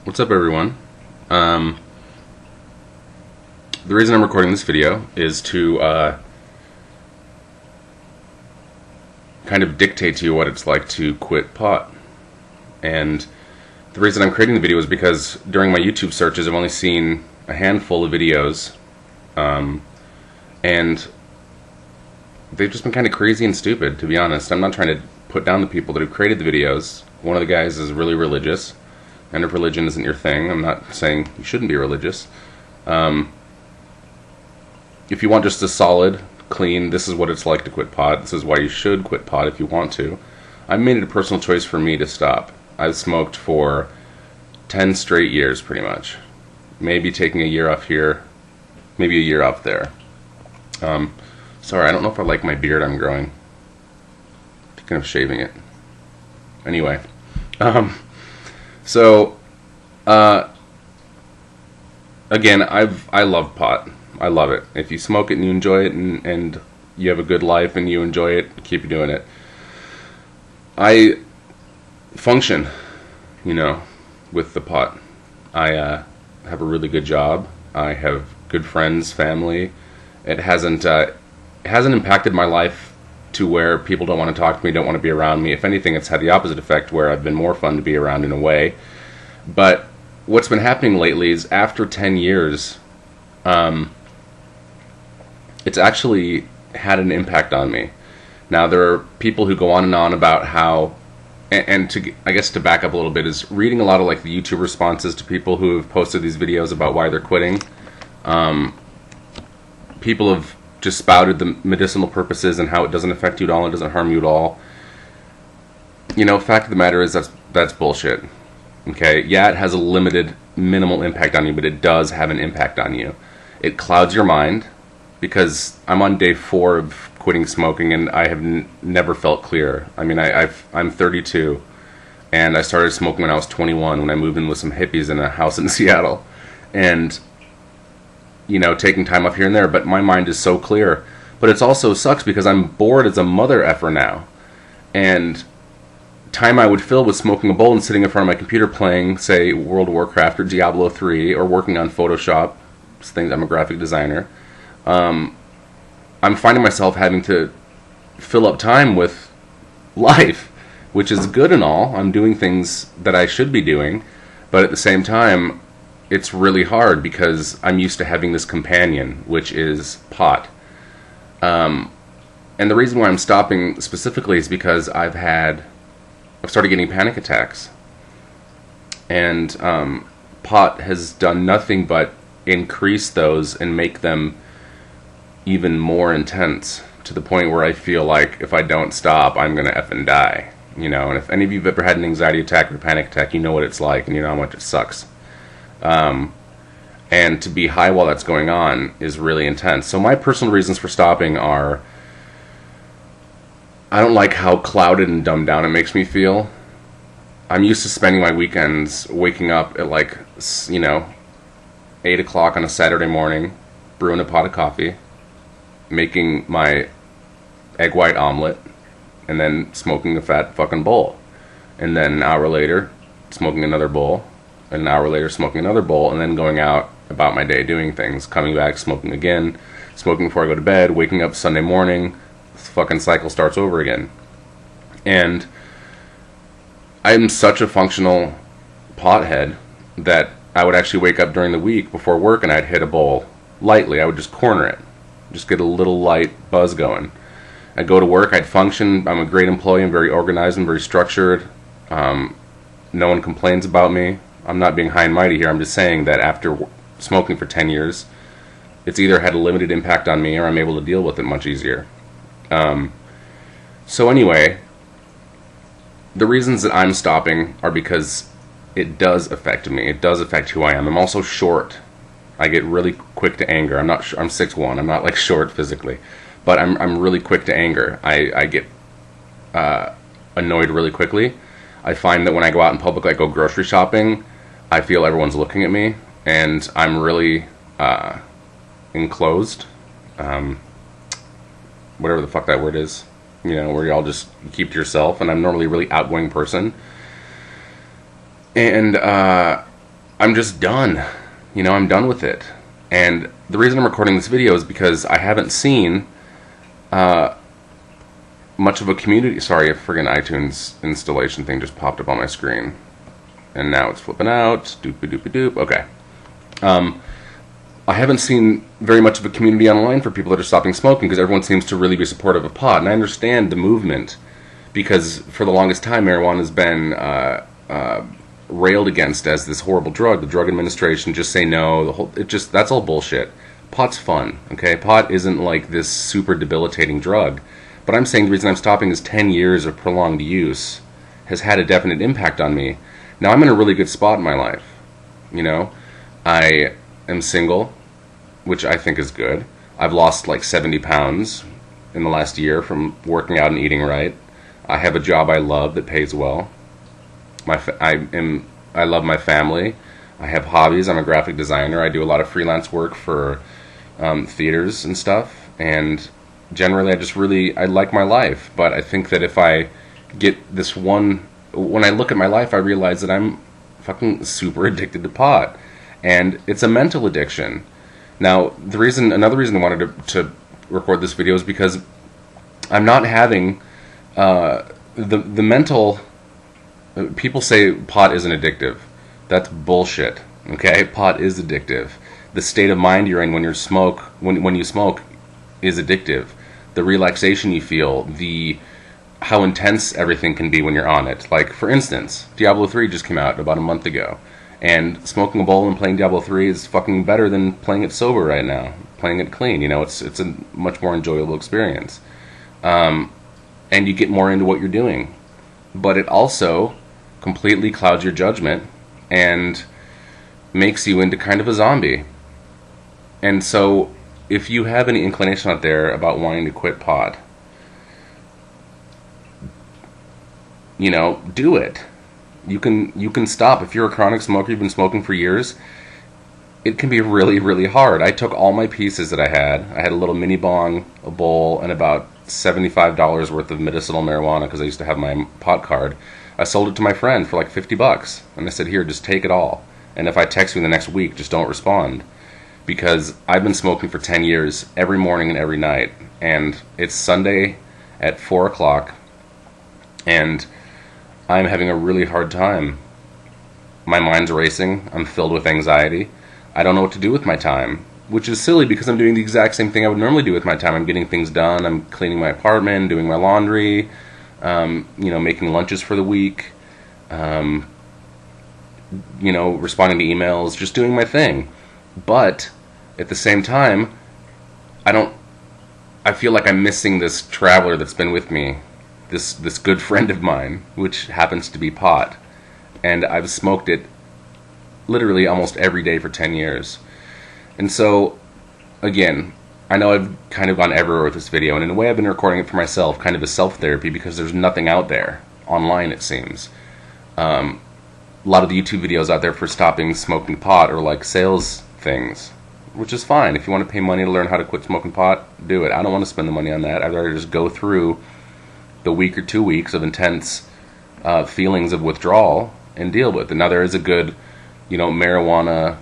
What's up, everyone? The reason I'm recording this video is to kind of dictate to you what it's like to quit pot. And the reason I'm creating the video is because during my YouTube searches I've only seen a handful of videos, and they've just been kind of crazy and stupid, to be honest. I'm not trying to put down the people that have created the videos. One of the guys is really religious, and if religion isn't your thing, I'm not saying you shouldn't be religious. If you want just a solid, clean, this is what it's like to quit pot, this is why you should quit pot if you want to, I've made it a personal choice for me to stop. I've smoked for 10 straight years, pretty much. Maybe taking a year off here, maybe a year off there. Sorry, I don't know if I like my beard I'm growing. Thinking of shaving it. Anyway. Again, I love pot. I love it. If you smoke it and you enjoy it and you have a good life and you enjoy it, keep doing it. I function, with the pot. I have a really good job. I have good friends, family. It hasn't impacted my life to where people don't want to talk to me, don't want to be around me. If anything, it's had the opposite effect where I've been more fun to be around in a way. But what's been happening lately is after 10 years, it's actually had an impact on me. Now, there are people who go on and on about how, and I guess to back up a little bit, is reading a lot of like the YouTube responses to people who have posted these videos about why they're quitting. People have just spouted the medicinal purposes and how it doesn't affect you at all and doesn't harm you at all. Fact of the matter is that's bullshit. Okay, yeah, it has a limited, minimal impact on you, but it does have an impact on you. It clouds your mind, because I'm on day 4 of quitting smoking and I have never felt clear. I mean, I'm 32, and I started smoking when I was 21 when I moved in with some hippies in a house in Seattle. And taking time off here and there, but my mind is so clear. But it also sucks because I'm bored as a mother effer now. And time I would fill with smoking a bowl and sitting in front of my computer playing, say, World of Warcraft or Diablo 3, or working on Photoshop, things. I'm a graphic designer. I'm finding myself having to fill up time with life, which is good and all. I'm doing things that I should be doing, but at the same time, it's really hard because I'm used to having this companion, which is pot. And the reason why I'm stopping specifically is because I've started getting panic attacks. And pot has done nothing but increase those and make them even more intense, to the point where I feel like if I don't stop, I'm going to effing die. And if any of you have ever had an anxiety attack or a panic attack, you know what it's like, and you know how much it sucks. And to be high while that's going on is really intense. So my personal reasons for stopping are, I don't like how clouded and dumbed down it makes me feel. I'm used to spending my weekends waking up at 8 o'clock on a Saturday morning, brewing a pot of coffee, making my egg white omelet, and then smoking a fat fucking bowl. And then an hour later, smoking another bowl. And an hour later, smoking another bowl, and then going out about my day doing things, coming back, smoking again, smoking before I go to bed, waking up Sunday morning, this fucking cycle starts over again. And I'm such a functional pothead that I would actually wake up during the week before work and I'd hit a bowl lightly. I would just corner it, just get a little light buzz going. I'd go to work, I'd function, I'm a great employee, I'm very organized, I'm very structured, no one complains about me. I'm not being high and mighty here, I'm just saying that after smoking for 10 years, it's either had a limited impact on me or I'm able to deal with it much easier. So anyway, the reasons that I'm stopping are because it does affect me. It does affect who I am. I'm also short. I get really quick to anger. I'm 6'1". I'm not like short physically, but I'm really quick to anger. I get annoyed really quickly. I find that when I go out in public, like go grocery shopping, I feel everyone's looking at me, and I'm really enclosed. Whatever the fuck that word is. Where you all just keep to yourself, and I'm normally a really outgoing person. And I'm just done. You know, I'm done with it. And the reason I'm recording this video is because I haven't seen much of a community. Sorry, a friggin' iTunes installation thing just popped up on my screen. And now it's flipping out. Doop-a-doop-a-doop. Okay. I haven't seen very much of a community online for people that are stopping smoking, because everyone seems to really be supportive of pot. And I understand the movement, because for the longest time marijuana has been railed against as this horrible drug. The Drug Administration just say no. That's all bullshit. Pot's fun, okay? Pot isn't like this super debilitating drug. But I'm saying the reason I'm stopping is 10 years of prolonged use has had a definite impact on me. Now I'm in a really good spot in my life. You know, I am single, which I think is good. I've lost like 70 pounds in the last year from working out and eating right. I have a job I love that pays well. I love my family. I have hobbies. I'm a graphic designer. I do a lot of freelance work for theaters and stuff. And generally, I like my life. But I think that if I get this one, when I look at my life, I realize that I'm fucking super addicted to pot. And it's a mental addiction. Now, another reason I wanted to record this video is because I'm not having the mental. People say pot isn't addictive. That's bullshit. Okay, pot is addictive. The state of mind you're in when you smoke is addictive. The relaxation you feel, how intense everything can be when you're on it. Like, for instance, Diablo 3 just came out about a month ago. And smoking a bowl and playing Diablo 3 is fucking better than playing it sober right now. Playing it clean, you know, it's a much more enjoyable experience. And you get more into what you're doing. But it also completely clouds your judgment and makes you into kind of a zombie. And so, if you have any inclination out there about wanting to quit pot, you know, do it. You can stop. If you're a chronic smoker, you've been smoking for years, it can be really, really hard. I took all my pieces that I had a little mini bong, a bowl, and about $75 worth of medicinal marijuana, because I used to have my pot card. I sold it to my friend for like $50, and I said, here, just take it all. And if I text you in the next week, just don't respond. Because I've been smoking for 10 years, every morning and every night. And it's Sunday at 4 o'clock, and I'm having a really hard time. My mind's racing. I'm filled with anxiety. I don't know what to do with my time, which is silly because I'm doing the exact same thing I would normally do with my time. I'm getting things done. I'm cleaning my apartment, doing my laundry, you know, making lunches for the week, you know, responding to emails, just doing my thing. But at the same time, I feel like I'm missing this traveler that's been with me, this good friend of mine, which happens to be pot. And I've smoked it literally almost every day for 10 years. And so, again, I know I've kind of gone everywhere with this video, and in a way I've been recording it for myself, kind of a self-therapy, because there's nothing out there online, it seems. A lot of the YouTube videos out there for stopping smoking pot are like sales things, which is fine. If you want to pay money to learn how to quit smoking pot, do it. I don't want to spend the money on that. I'd rather just go through the week or 2 weeks of intense feelings of withdrawal and deal with it. Now, there is a good, you know, marijuana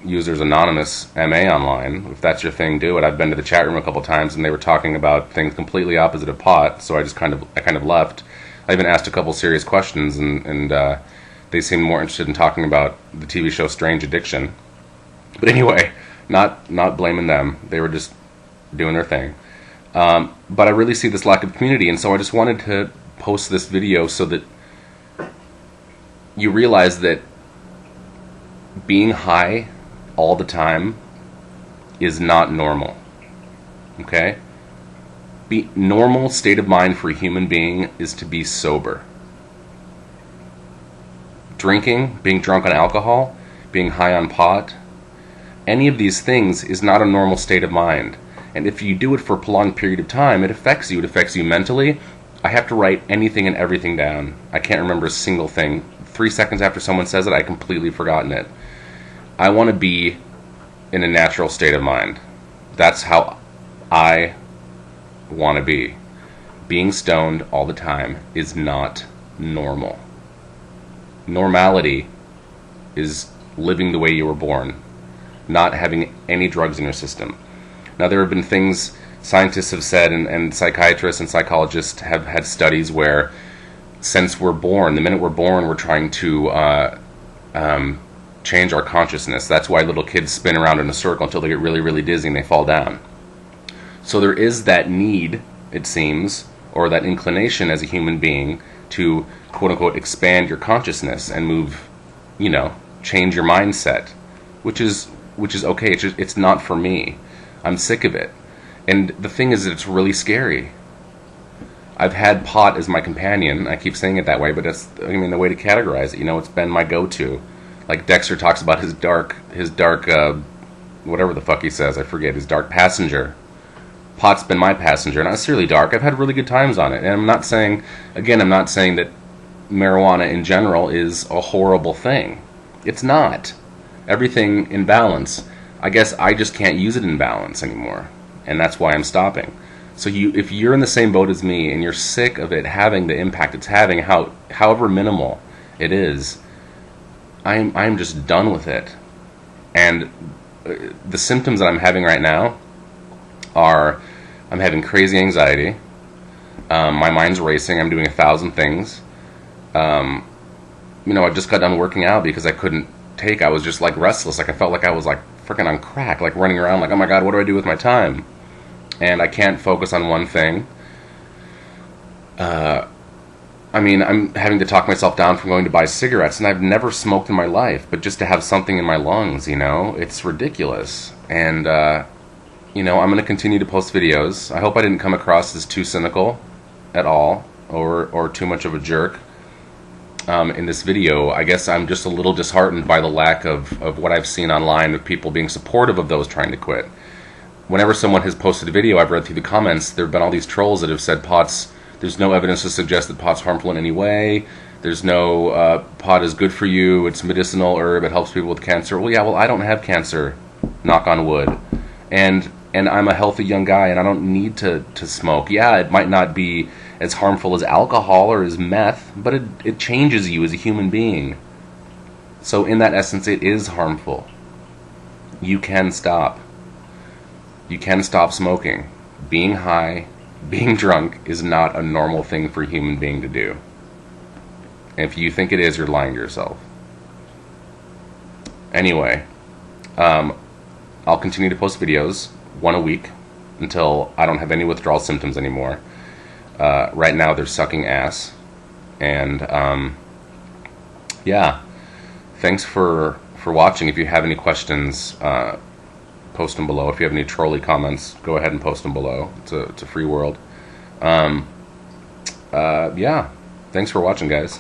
Users Anonymous MA online. If that's your thing, do it. I've been to the chat room a couple times, and they were talking about things completely opposite of pot, so I kind of left. I even asked a couple serious questions, and they seemed more interested in talking about the TV show Strange Addiction. But anyway, not blaming them. They were just doing their thing. But I really see this lack of community, and so I just wanted to post this video so that you realize that being high all the time is not normal. Okay? Normal state of mind for a human being is to be sober. Drinking, being drunk on alcohol, being high on pot, any of these things is not a normal state of mind. And if you do it for a prolonged period of time, it affects you. It affects you mentally. I have to write anything and everything down. I can't remember a single thing. 3 seconds after someone says it, I completely forgotten it. I want to be in a natural state of mind. That's how I want to be. Being stoned all the time is not normal. Normality is living the way you were born, not having any drugs in your system. Now, there have been things scientists have said, and psychiatrists and psychologists have had studies where, since we're born, the minute we're born, we're trying to change our consciousness. That's why little kids spin around in a circle until they get really, really dizzy and they fall down. So there is that need, it seems, or that inclination as a human being to, quote-unquote, expand your consciousness and move, change your mindset, which is okay. It's not for me. I'm sick of it. And the thing is that it's really scary. I've had pot as my companion. I keep saying it that way, but that's, the way to categorize it. It's been my go-to. Like Dexter talks about his dark, whatever the fuck he says, I forget, his dark passenger. Pot's been my passenger, not necessarily dark. I've had really good times on it. And I'm not saying that marijuana in general is a horrible thing. It's not. Everything in balance. I guess I just can't use it in balance anymore. And that's why I'm stopping. So if you're in the same boat as me and you're sick of it having the impact it's having, however minimal it is, I'm just done with it. And the symptoms that I'm having right now are, I'm having crazy anxiety. My mind's racing. I'm doing 1,000 things. I just got done working out because I couldn't take. I was just like restless. Like I felt like I was like freaking on crack, like running around like, oh my God, what do I do with my time? And I can't focus on one thing. I'm having to talk myself down from going to buy cigarettes, and I've never smoked in my life, but just to have something in my lungs, it's ridiculous. And, I'm going to continue to post videos. I hope I didn't come across as too cynical at all, or too much of a jerk in this video. I guess I'm just a little disheartened by the lack of what I've seen online of people being supportive of those trying to quit. Whenever someone has posted a video, I've read through the comments, there have been all these trolls that have said there's no evidence to suggest that pot's harmful in any way. There's no, pot is good for you, it's medicinal herb, it helps people with cancer. Well, I don't have cancer, knock on wood. And I'm a healthy young guy, and I don't need to smoke. Yeah, it might not be as harmful as alcohol or as meth, but it changes you as a human being. So in that essence, it is harmful. You can stop. You can stop smoking. Being high, being drunk is not a normal thing for a human being to do. And if you think it is, you're lying to yourself. Anyway, I'll continue to post videos, one a week, until I don't have any withdrawal symptoms anymore. Right now they're sucking ass. And yeah, thanks for watching. If you have any questions, post them below. If you have any trolley comments, go ahead and post them below. It's a free world. Yeah, thanks for watching, guys.